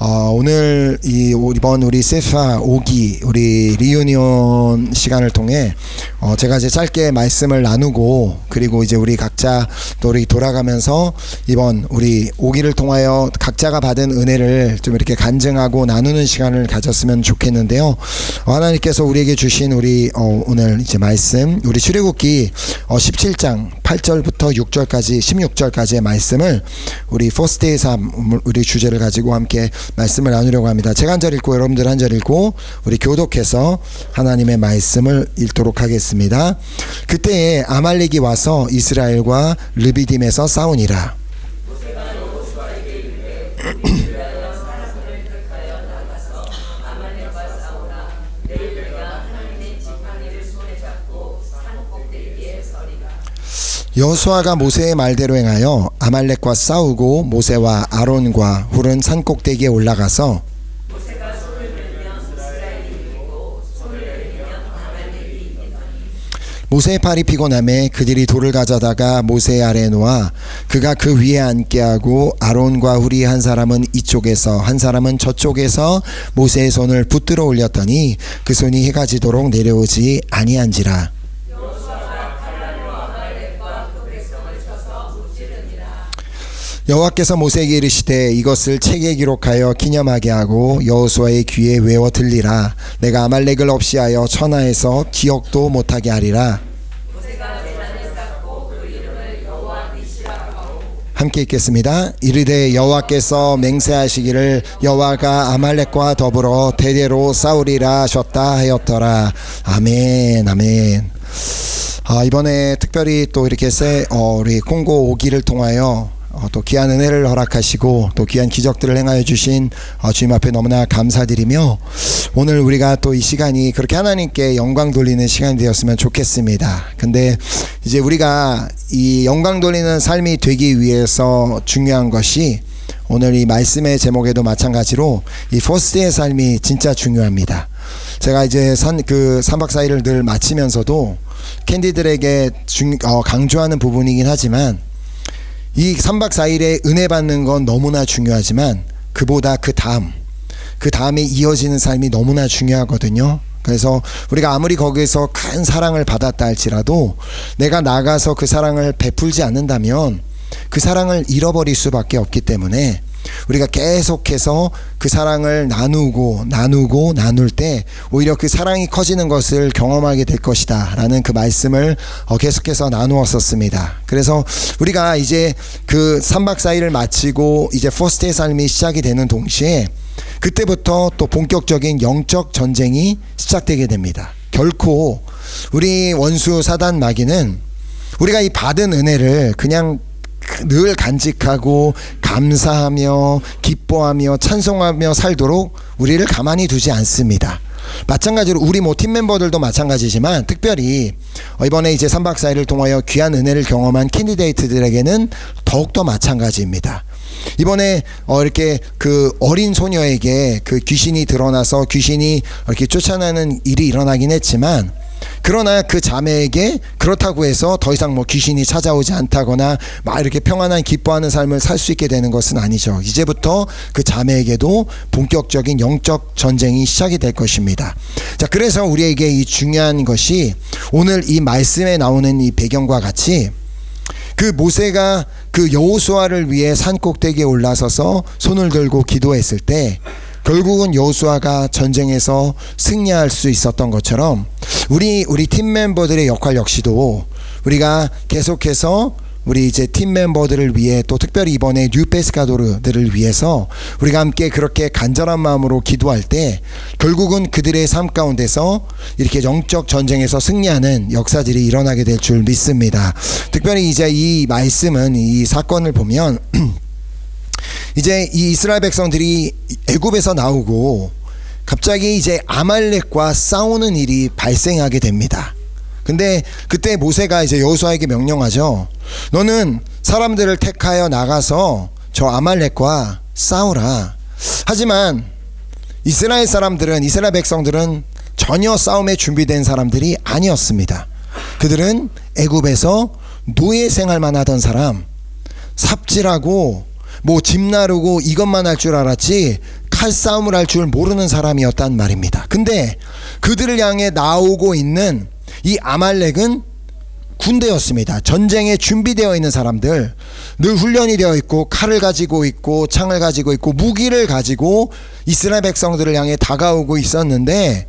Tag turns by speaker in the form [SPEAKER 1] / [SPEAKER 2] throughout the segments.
[SPEAKER 1] 오늘 이번 우리 세파 5기 우리 리유니온 시간을 통해 제가 이제 짧게 말씀을 나누고, 그리고 이제 우리 각자 또 우리 돌아가면서 이번 우리 5기를 통하여 각자가 받은 은혜를 좀 이렇게 간증하고 나누는 시간을 가졌으면 좋겠는데요. 하나님께서 우리에게 주신 우리 오늘 이제 말씀, 우리 출애굽기 17장 8절부터 6절까지 16절까지의 말씀을 우리 퍼스트데이 삶, 우리 주제를 가지고 함께 말씀을 나누려고 합니다. 제가 한 절 읽고 여러분들 한 절 읽고 우리 교독해서 하나님의 말씀을 읽도록 하겠습니다. 그때에 아말렉이 와서 이스라엘과 르비딤에서 싸우니라. 여호수아가 모세의 말대로 행하여 아말렉과 싸우고 모세와 아론과 훌은 산꼭대기에 올라가서 모세의 팔이 피곤함에 그들이 돌을 가져다가 모세의 아래에 놓아 그가 그 위에 앉게 하고 아론과 훌이 한 사람은 이쪽에서 한 사람은 저쪽에서 모세의 손을 붙들어 올렸더니 그 손이 해가 지도록 내려오지 아니한지라. 여호와께서 모세에게 이르시되 이것을 책에 기록하여 기념하게 하고 여호수아의 귀에 외워 들리라. 내가 아말렉을 없이하여 천하에서 기억도 못하게 하리라. 함께 읽겠습니다. 이르되 여호와께서 맹세하시기를 여호와가 아말렉과 더불어 대대로 싸우리라 하셨다 하였더라. 아멘, 아멘. 이번에 특별히 또 이렇게 우리 콩고 5기를 통하여 또 귀한 은혜를 허락하시고 또 귀한 기적들을 행하여 주신 주님 앞에 너무나 감사드리며, 오늘 우리가 또 이 시간이 그렇게 하나님께 영광 돌리는 시간이 되었으면 좋겠습니다. 근데 이제 우리가 이 영광 돌리는 삶이 되기 위해서 중요한 것이, 오늘 이 말씀의 제목에도 마찬가지로 이 퍼스트의 삶이 진짜 중요합니다. 제가 이제 3박 4일을 늘 마치면서도 캔디들에게 강조하는 부분이긴 하지만, 이 3박 4일에 은혜 받는 건 너무나 중요하지만 그보다 그 다음에 이어지는 삶이 너무나 중요하거든요. 그래서 우리가 아무리 거기서 큰 사랑을 받았다 할지라도 내가 나가서 그 사랑을 베풀지 않는다면 그 사랑을 잃어버릴 수밖에 없기 때문에 우리가 계속해서 그 사랑을 나눌 때 오히려 그 사랑이 커지는 것을 경험하게 될 것이다 라는 그 말씀을 계속해서 나누었었습니다. 그래서 우리가 이제 그 3박 4일을 마치고 이제 퍼스트의 삶이 시작이 되는 동시에 그때부터 또 본격적인 영적 전쟁이 시작되게 됩니다. 결코 우리 원수 사단 마귀는 우리가 이 받은 은혜를 그냥 늘 간직하고 감사하며 기뻐하며 찬송하며 살도록 우리를 가만히 두지 않습니다. 마찬가지로 우리 팀 멤버들도 마찬가지지만, 특별히 이번에 이제 3박 4일을 통하여 귀한 은혜를 경험한 캔디데이트들에게는 더욱더 마찬가지입니다. 이번에 이렇게 그 어린 소녀에게 그 귀신이 드러나서 귀신이 이렇게 쫓아내는 일이 일어나긴 했지만, 그러나 그 자매에게 그렇다고 해서 더 이상 귀신이 찾아오지 않다거나 막 이렇게 평안한 기뻐하는 삶을 살 수 있게 되는 것은 아니죠. 이제부터 그 자매에게도 본격적인 영적 전쟁이 시작이 될 것입니다. 자, 그래서 우리에게 이 중요한 것이 오늘 이 말씀에 나오는 이 배경과 같이, 그 모세가 그 여호수아를 위해 산 꼭대기에 올라서서 손을 들고 기도했을 때 결국은 여호수아가 전쟁에서 승리할 수 있었던 것처럼 우리 팀 멤버들의 역할 역시도 우리가 계속해서 우리 이제 팀 멤버들을 위해, 또 특별히 이번에 뉴페스카도르들을 위해서 우리가 함께 그렇게 간절한 마음으로 기도할 때 결국은 그들의 삶 가운데서 이렇게 영적 전쟁에서 승리하는 역사들이 일어나게 될 줄 믿습니다. 특별히 이제 이 말씀은, 이 사건을 보면 이제 이 이스라엘 백성들이 애굽에서 나오고 갑자기 이제 아말렉과 싸우는 일이 발생하게 됩니다. 근데 그때 모세가 이제 여호수아에게 명령하죠. 너는 사람들을 택하여 나가서 저 아말렉과 싸우라. 하지만 이스라엘 백성들은 전혀 싸움에 준비된 사람들이 아니었습니다. 그들은 애굽에서 노예 생활만 하던 사람, 삽질하고 집 나르고 이것만 할 줄 알았지 칼싸움을 할 줄 모르는 사람이었단 말입니다. 근데 그들을 향해 나오고 있는 이 아말렉은 군대였습니다. 전쟁에 준비되어 있는 사람들, 늘 훈련이 되어 있고 칼을 가지고 있고 창을 가지고 있고 무기를 가지고 이스라엘 백성들을 향해 다가오고 있었는데,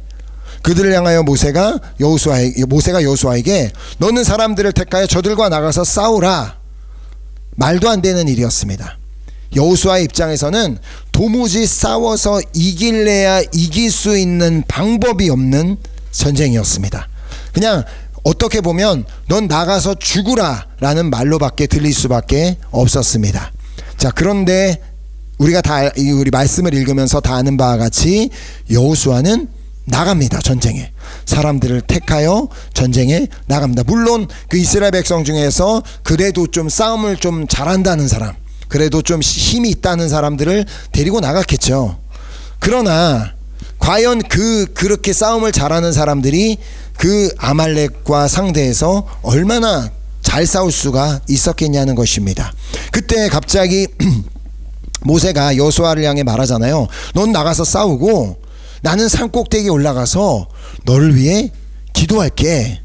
[SPEAKER 1] 그들을 향하여 모세가 여호수아에게 너는 사람들을 택하여 저들과 나가서 싸우라. 말도 안 되는 일이었습니다. 여호수아의 입장에서는 도무지 싸워서 이길래야 이길 수 있는 방법이 없는 전쟁이었습니다. 그냥 어떻게 보면 넌 나가서 죽으라 라는 말로밖에 들릴 수밖에 없었습니다. 자, 그런데 우리 말씀을 읽으면서 다 아는 바와 같이 여호수아는 나갑니다. 전쟁에. 사람들을 택하여 전쟁에 나갑니다. 물론 그 이스라엘 백성 중에서 그래도 좀 싸움을 좀 잘한다는 사람, 그래도 좀 힘이 있다는 사람들을 데리고 나갔겠죠. 그러나 과연 그렇게 싸움을 잘하는 사람들이 그 아말렉과 상대해서 얼마나 잘 싸울 수가 있었겠냐는 것입니다. 그때 갑자기 모세가 여호수아를 향해 말하잖아요. 넌 나가서 싸우고 나는 산 꼭대기에 올라가서 너를 위해 기도할게.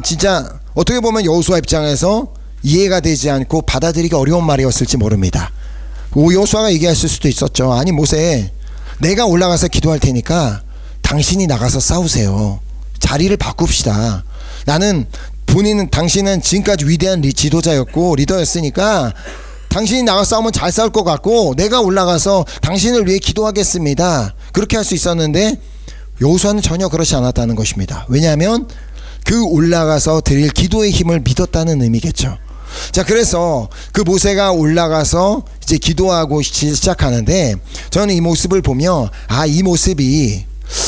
[SPEAKER 1] 진짜 어떻게 보면 여호수아 입장에서 이해가 되지 않고 받아들이기 어려운 말이었을지 모릅니다. 여호수아가 얘기했을 수도 있었죠. 아니 모세, 내가 올라가서 기도할 테니까 당신이 나가서 싸우세요. 자리를 바꿉시다. 당신은 지금까지 위대한 지도자였고 리더였으니까 당신이 나가서 싸우면 잘 싸울 것 같고 내가 올라가서 당신을 위해 기도하겠습니다. 그렇게 할 수 있었는데 여호수아는 전혀 그렇지 않았다는 것입니다. 왜냐하면 그 올라가서 드릴 기도의 힘을 믿었다는 의미겠죠. 자, 그래서 그 모세가 올라가서 이제 기도하고 시작하는데, 저는 이 모습을 보며 이 모습이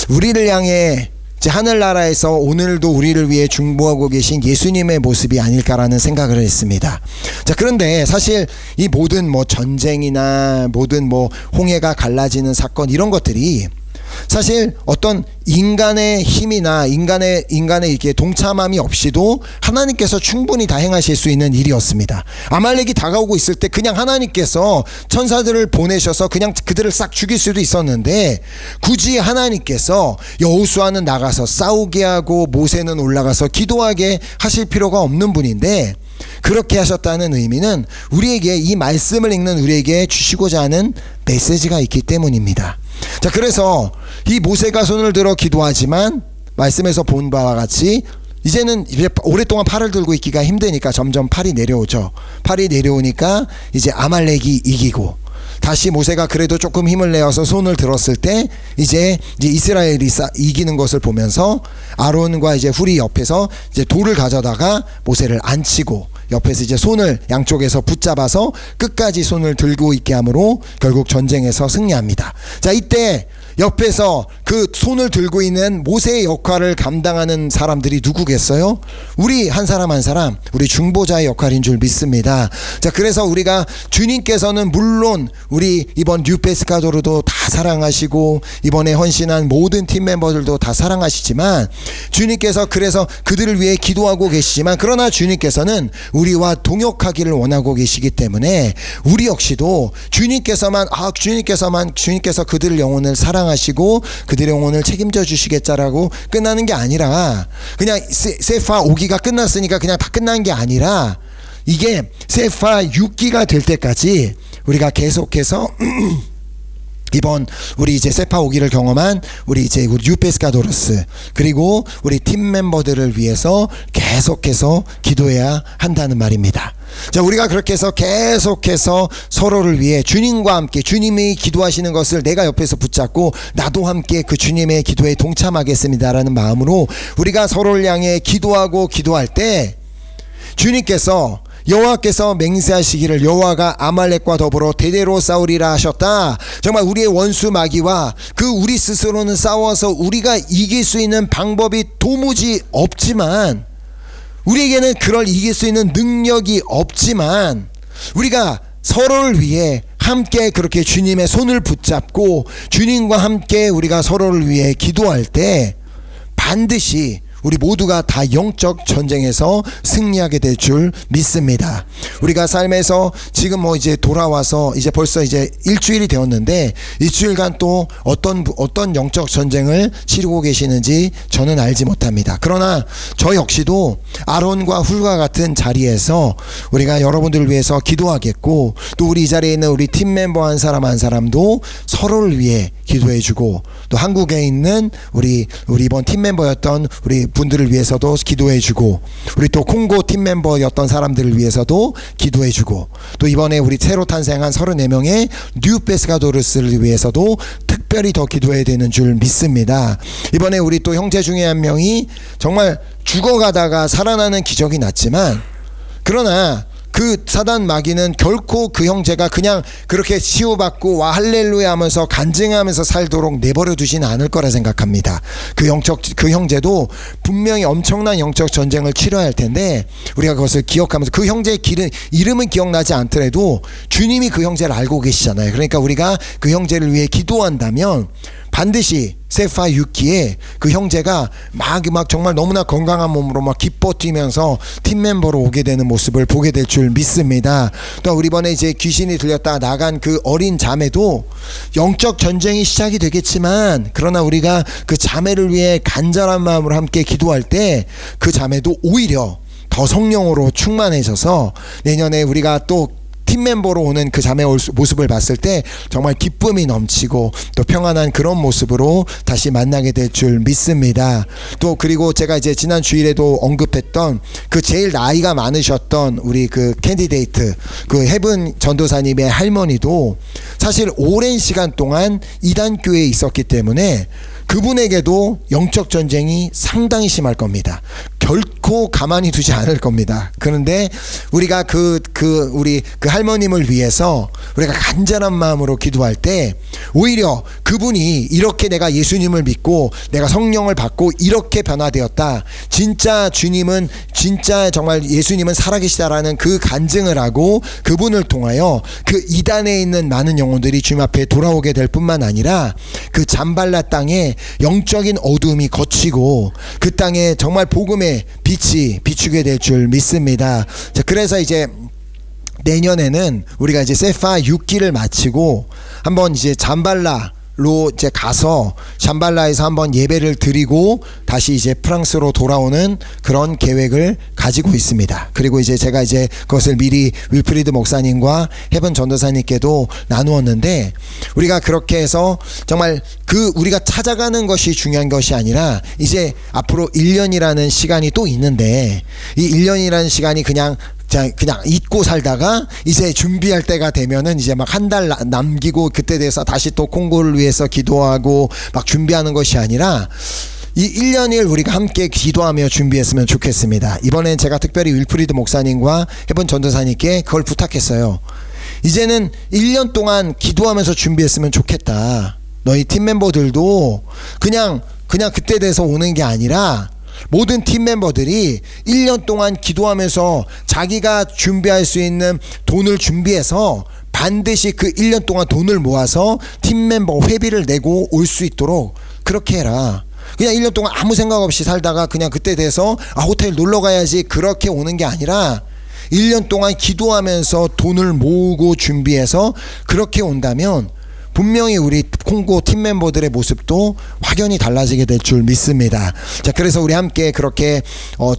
[SPEAKER 1] 우리를 향해 이제 하늘나라에서 오늘도 우리를 위해 중보하고 계신 예수님의 모습이 아닐까라는 생각을 했습니다. 자, 그런데 사실 이 모든 전쟁이나 모든 홍해가 갈라지는 사건, 이런 것들이 사실 어떤 인간의 힘이나 인간의 이렇게 동참함이 없이도 하나님께서 충분히 다 행하실 수 있는 일이었습니다. 아말렉이 다가오고 있을 때 그냥 하나님께서 천사들을 보내셔서 그냥 그들을 싹 죽일 수도 있었는데, 굳이 하나님께서 여호수아는 나가서 싸우게 하고 모세는 올라가서 기도하게 하실 필요가 없는 분인데, 그렇게 하셨다는 의미는 우리에게, 이 말씀을 읽는 우리에게 주시고자 하는 메시지가 있기 때문입니다. 자, 그래서 이 모세가 손을 들어 기도하지만 말씀에서 본 바와 같이 이제는 오랫동안 팔을 들고 있기가 힘드니까 점점 팔이 내려오죠. 팔이 내려오니까 이제 아말렉이 이기고, 다시 모세가 그래도 조금 힘을 내어서 손을 들었을 때 이제 이스라엘이 이기는 것을 보면서 아론과 이제 훌이 옆에서 이제 돌을 가져다가 모세를 앉히고 옆에서 이제 손을 양쪽에서 붙잡아서 끝까지 손을 들고 있게 함으로 결국 전쟁에서 승리합니다. 자, 이때 옆에서 그 손을 들고 있는 모세의 역할을 감당하는 사람들이 누구겠어요? 우리 한 사람 한 사람, 우리 중보자의 역할인 줄 믿습니다. 자, 그래서 우리가 주님께서는 물론 우리 이번 뉴페스카도르도 다 사랑하시고 이번에 헌신한 모든 팀 멤버들도 다 사랑하시지만, 주님께서 그래서 그들을 위해 기도하고 계시지만, 그러나 주님께서는 우리와 동역하기를 원하고 계시기 때문에 우리 역시도 주님께서 그들의 영혼을 사랑하시고 그들의 영혼을 책임져 주시겠자라고 끝나는 게 아니라, 그냥 세파 5기가 끝났으니까 그냥 다 끝난 게 아니라, 이게 세파 6기가 될 때까지 우리가 계속해서 이번 우리 이제 세파 5기를 경험한 우리 뉴페스카도르스 그리고 우리 팀 멤버들을 위해서 계속해서 기도해야 한다는 말입니다. 자, 우리가 그렇게 해서 계속해서 서로를 위해 주님과 함께, 주님이 기도하시는 것을 내가 옆에서 붙잡고 나도 함께 그 주님의 기도에 동참하겠습니다라는 마음으로 우리가 서로를 향해 기도하고 기도할 때, 여호와께서 맹세하시기를 여호와가 아말렉과 더불어 대대로 싸우리라 하셨다. 정말 우리의 원수 마귀와 우리 스스로는 싸워서 우리가 이길 수 있는 방법이 도무지 없지만, 우리에게는 그걸 이길 수 있는 능력이 없지만, 우리가 서로를 위해 함께 그렇게 주님의 손을 붙잡고 주님과 함께 우리가 서로를 위해 기도할 때 반드시 우리 모두가 다 영적 전쟁에서 승리하게 될 줄 믿습니다. 우리가 삶에서 지금 뭐 이제 돌아와서 이제 벌써 이제 일주일이 되었는데 일주일간 또 어떤 영적 전쟁을 치르고 계시는지 저는 알지 못합니다. 그러나 저 역시도 아론과 훌과 같은 자리에서 우리가 여러분들을 위해서 기도하겠고, 또 우리 이 자리에 있는 우리 팀 멤버 한 사람 한 사람도 서로를 위해 기도해주고, 또 한국에 있는 우리 이번 팀 멤버였던 우리 분들을 위해서도 기도해주고, 우리 또 콩고 팀 멤버였던 사람들을 위해서도 기도해주고, 또 이번에 우리 새로 탄생한 34명의 뉴 페스카도르스를 위해서도 특별히 더 기도해야 되는 줄 믿습니다. 이번에 우리 또 형제 중에 한 명이 정말 죽어가다가 살아나는 기적이 났지만, 그러나 그 사단 마귀는 결코 그 형제가 그냥 그렇게 치유받고 와 할렐루야 하면서 간증하면서 살도록 내버려 두지는 않을 거라 생각합니다. 그 형제도 분명히 엄청난 영적 전쟁을 치러야 할 텐데, 우리가 그것을 기억하면서 그 형제의 이름은 기억나지 않더라도 주님이 그 형제를 알고 계시잖아요. 그러니까 우리가 그 형제를 위해 기도한다면 반드시 세파 6기에 그 형제가 막 정말 너무나 건강한 몸으로 막 기뻐 뛰면서 팀 멤버로 오게 되는 모습을 보게 될 줄 믿습니다. 또 우리 이번에 이제 귀신이 들렸다 나간 그 어린 자매도 영적 전쟁이 시작이 되겠지만, 그러나 우리가 그 자매를 위해 간절한 마음으로 함께 기도할 때 그 자매도 오히려 더 성령으로 충만해져서 내년에 우리가 또 팀 멤버로 오는 그 자매의 모습을 봤을 때 정말 기쁨이 넘치고 또 평안한 그런 모습으로 다시 만나게 될 줄 믿습니다. 또 그리고 제가 이제 지난 주일에도 언급했던 그 제일 나이가 많으셨던 우리 그 캔디데이트 그 헤븐 전도사님의 할머니도 사실 오랜 시간 동안 이단교회에 있었기 때문에 그분에게도 영적 전쟁이 상당히 심할 겁니다. 결코 가만히 두지 않을 겁니다. 그런데 우리가 우리 그 할머님을 위해서 우리가 간절한 마음으로 기도할 때 오히려 그분이 이렇게 내가 예수님을 믿고 내가 성령을 받고 이렇게 변화되었다, 진짜 주님은 진짜 정말 예수님은 살아계시다라는 그 간증을 하고 그분을 통하여 그 이단에 있는 많은 영혼들이 주님 앞에 돌아오게 될 뿐만 아니라 그 잠발라 땅에 영적인 어두움이 걷히고 그 땅에 정말 복음의 빛이 비추게 될 줄 믿습니다. 자, 그래서 이제 내년에는 우리가 이제 세파 6기를 마치고 한번 이제 잠발라로 이제 가서 잠발라에서 한번 예배를 드리고 다시 이제 프랑스로 돌아오는 그런 계획을 가지고 있습니다. 그리고 이제 제가 이제 그것을 미리 윌프리드 목사님과 헤븐 전도사님께도 나누었는데, 우리가 그렇게 해서 정말 우리가 찾아가는 것이 중요한 것이 아니라 이제 앞으로 1년이라는 시간이 또 있는데, 이 1년이라는 시간이 그냥 잊고 살다가 이제 준비할 때가 되면은 이제 막 한 달 남기고 그때 돼서 다시 또 콩고를 위해서 기도하고 막 준비하는 것이 아니라 이 1년을 우리가 함께 기도하며 준비했으면 좋겠습니다. 이번엔 제가 특별히 윌프리드 목사님과 헤븐 전도사님께 그걸 부탁했어요. 이제는 1년 동안 기도하면서 준비했으면 좋겠다. 너희 팀 멤버들도 그냥 그때 돼서 오는 게 아니라 모든 팀 멤버들이 1년 동안 기도하면서 자기가 준비할 수 있는 돈을 준비해서 반드시 그 1년 동안 돈을 모아서 팀 멤버 회비를 내고 올 수 있도록 그렇게 해라. 그냥 1년 동안 아무 생각 없이 살다가 그냥 그때 돼서 호텔 놀러 가야지 그렇게 오는 게 아니라 1년 동안 기도하면서 돈을 모으고 준비해서 그렇게 온다면 분명히 우리 콩고 팀 멤버들의 모습도 확연히 달라지게 될 줄 믿습니다. 자, 그래서 우리 함께 그렇게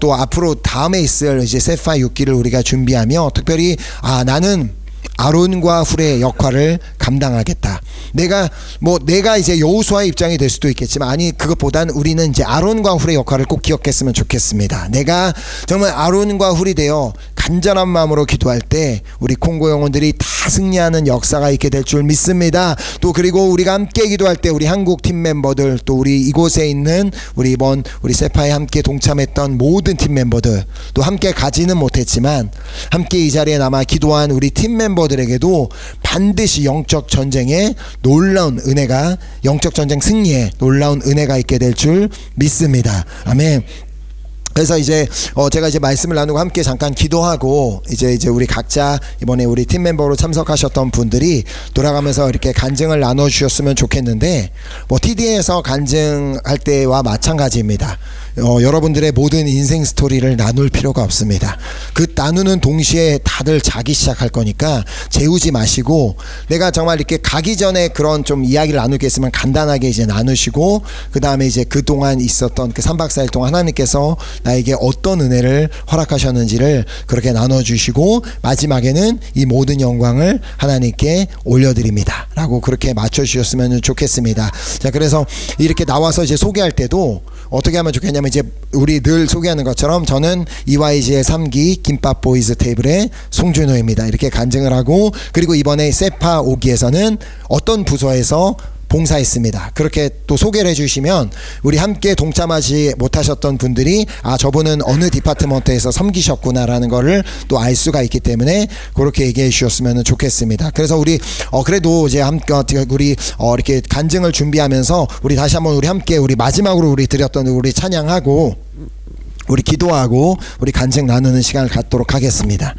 [SPEAKER 1] 또 앞으로 다음에 있을 이제 세파 6기를 우리가 준비하며 특별히 나는 아론과 훌의 역할을 감당하겠다. 내가 이제 여호수아의 입장이 될 수도 있겠지만, 아니 그것보단 우리는 이제 아론과 훌의 역할을 꼭 기억했으면 좋겠습니다. 내가 정말 아론과 훌이 되어 간절한 마음으로 기도할 때 우리 콩고 영혼들이 다 승리하는 역사가 있게 될 줄 믿습니다. 또 그리고 우리가 함께 기도할 때 우리 한국 팀 멤버들, 또 우리 이곳에 있는 우리 세파에 함께 동참했던 모든 팀 멤버들, 또 함께 가지는 못했지만 함께 이 자리에 남아 기도한 우리 팀 멤버들에게도 반드시 영적 전쟁에 놀라운 은혜가, 영적 전쟁 승리에 놀라운 은혜가 있게 될 줄 믿습니다. 아멘. 그래서 이제 제가 이제 말씀을 나누고 함께 잠깐 기도하고 이제 우리 각자 이번에 우리 팀 멤버로 참석하셨던 분들이 돌아가면서 이렇게 간증을 나눠 주셨으면 좋겠는데, TD에서 간증할 때와 마찬가지입니다. 여러분들의 모든 인생 스토리를 나눌 필요가 없습니다. 그 나누는 동시에 다들 자기 시작할 거니까 재우지 마시고, 내가 정말 이렇게 가기 전에 그런 좀 이야기를 나눌 게 있으면 간단하게 이제 나누시고, 그 다음에 이제 그동안 있었던 그 3박 4일 동안 하나님께서 나에게 어떤 은혜를 허락하셨는지를 그렇게 나눠주시고, 마지막에는 이 모든 영광을 하나님께 올려드립니다 라고 그렇게 맞춰주셨으면 좋겠습니다. 자, 그래서 이렇게 나와서 이제 소개할 때도 어떻게 하면 좋겠냐면, 이제 우리 늘 소개하는 것처럼 저는 EYG의 3기 김밥 보이즈 테이블의 송준호입니다 이렇게 간증을 하고, 그리고 이번에 세파 5기에서는 어떤 부서에서 봉사했습니다 그렇게 또 소개를 해주시면, 우리 함께 동참하지 못하셨던 분들이 아, 저분은 어느 디파트먼트에서 섬기셨구나 라는 거를 또 알 수가 있기 때문에 그렇게 얘기해 주셨으면 좋겠습니다. 그래서 우리 그래도 이제 함께 우리 이렇게 간증을 준비하면서 우리 다시 한번 우리 함께 우리 마지막으로 우리 드렸던 우리 찬양하고 우리 기도하고 우리 간증 나누는 시간을 갖도록 하겠습니다.